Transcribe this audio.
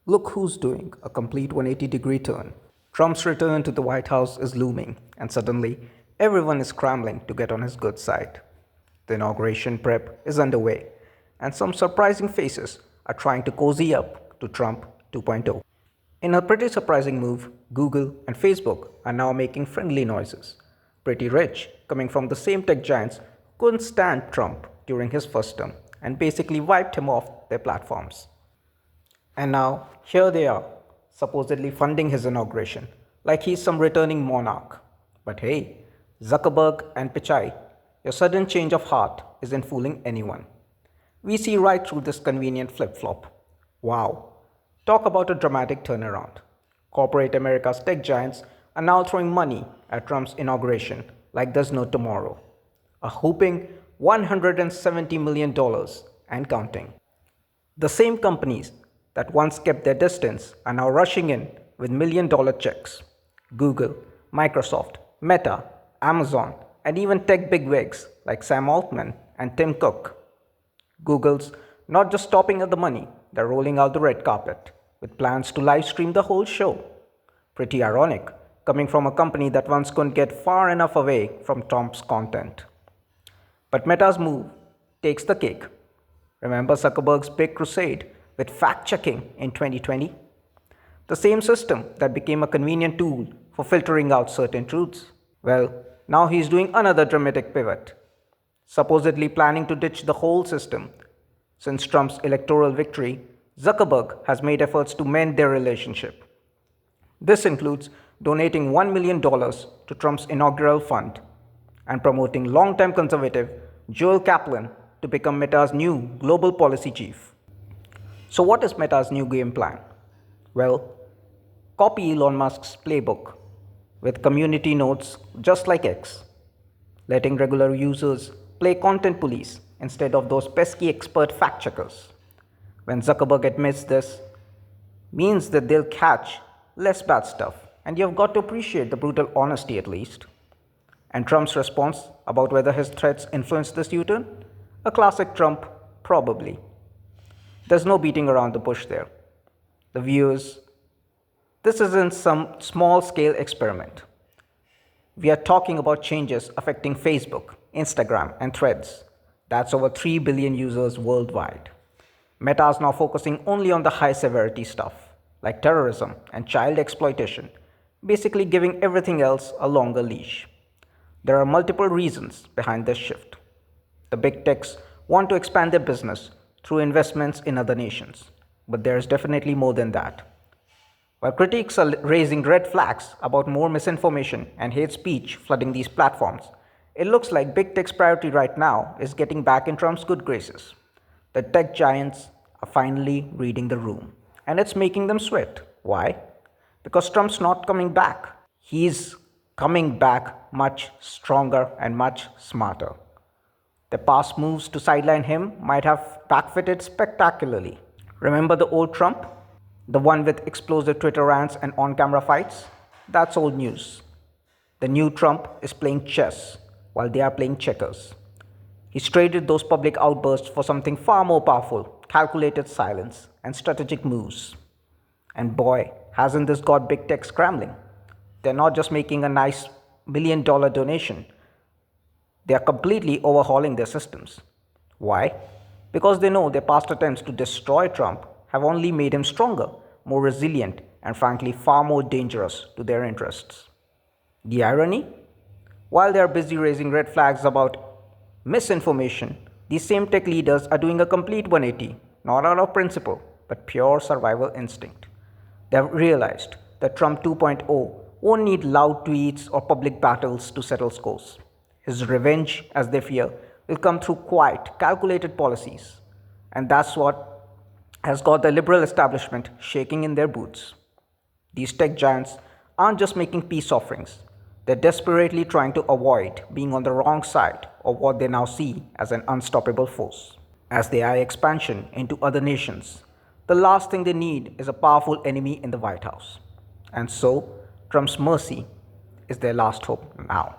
Look who's doing a complete 180-degree turn. Trump's return to the White House is looming, and suddenly, everyone is scrambling to get on his good side. The inauguration prep is underway, and some surprising faces are trying to cozy up to Trump 2.0. In a pretty surprising move, Google and Facebook are now making friendly noises. Pretty rich, coming from the same tech giants who couldn't stand Trump during his first term and basically wiped him off their platforms. And now, here they are, supposedly funding his inauguration, like he's some returning monarch. But hey, Zuckerberg and Pichai, your sudden change of heart isn't fooling anyone. We see right through this convenient flip flop. Wow, talk about a dramatic turnaround. Corporate America's tech giants are now throwing money at Trump's inauguration like there's no tomorrow. A whopping $170 million and counting. The same companies that once kept their distance are now rushing in with $1 million checks. Google, Microsoft, Meta, Amazon, and even tech bigwigs like Sam Altman and Tim Cook. Google's not just stopping at the money, they're rolling out the red carpet with plans to live stream the whole show. Pretty ironic, coming from a company that once couldn't get far enough away from Trump's content. But Meta's move takes the cake. Remember Zuckerberg's big crusade with fact checking in 2020? The same system that became a convenient tool for filtering out certain truths. Well, now he's doing another dramatic pivot, supposedly planning to ditch the whole system. Since Trump's electoral victory, Zuckerberg has made efforts to mend their relationship. This includes donating $1 million to Trump's inaugural fund and promoting longtime conservative Joel Kaplan to become Meta's new global policy chief. So, what is Meta's new game plan? Well, copy Elon Musk's playbook with community notes just like X, letting regular users play content police instead of those pesky expert fact checkers. When Zuckerberg admits this, means that they'll catch less bad stuff, and you've got to appreciate the brutal honesty at least. And Trump's response about whether his threats influenced this U-turn? A classic Trump, probably. There's no beating around the bush there. The view is, this isn't some small-scale experiment. We are talking about changes affecting Facebook, Instagram, and Threads. That's over 3 billion users worldwide. Meta is now focusing only on the high-severity stuff, like terrorism and child exploitation, basically giving everything else a longer leash. There are multiple reasons behind this shift. The big techs want to expand their business through investments in other nations, but there is definitely more than that. While critics are raising red flags about more misinformation and hate speech flooding these platforms, it looks like big tech's priority right now is getting back in Trump's good graces. The tech giants are finally reading the room, and it's making them sweat. Why? Because Trump's not coming back. He's coming back much stronger and much smarter. The past moves to sideline him might have backfitted spectacularly. Remember the old Trump? The one with explosive Twitter rants and on-camera fights? That's old news. The new Trump is playing chess while they are playing checkers. He's traded those public outbursts for something far more powerful, calculated silence and strategic moves. And boy, hasn't this got big tech scrambling. They're not just making a nice $1 million donation. They are completely overhauling their systems. Why? Because they know their past attempts to destroy Trump have only made him stronger, more resilient, and frankly far more dangerous to their interests. The irony? While they are busy raising red flags about misinformation, these same tech leaders are doing a complete 180, not out of principle, but pure survival instinct. They have realized that Trump 2.0 won't need loud tweets or public battles to settle scores. His revenge, as they fear, will come through quiet, calculated policies. And that's what has got the liberal establishment shaking in their boots. These tech giants aren't just making peace offerings. They're desperately trying to avoid being on the wrong side of what they now see as an unstoppable force. As they eye expansion into other nations, the last thing they need is a powerful enemy in the White House. And so, Trump's mercy is their last hope now.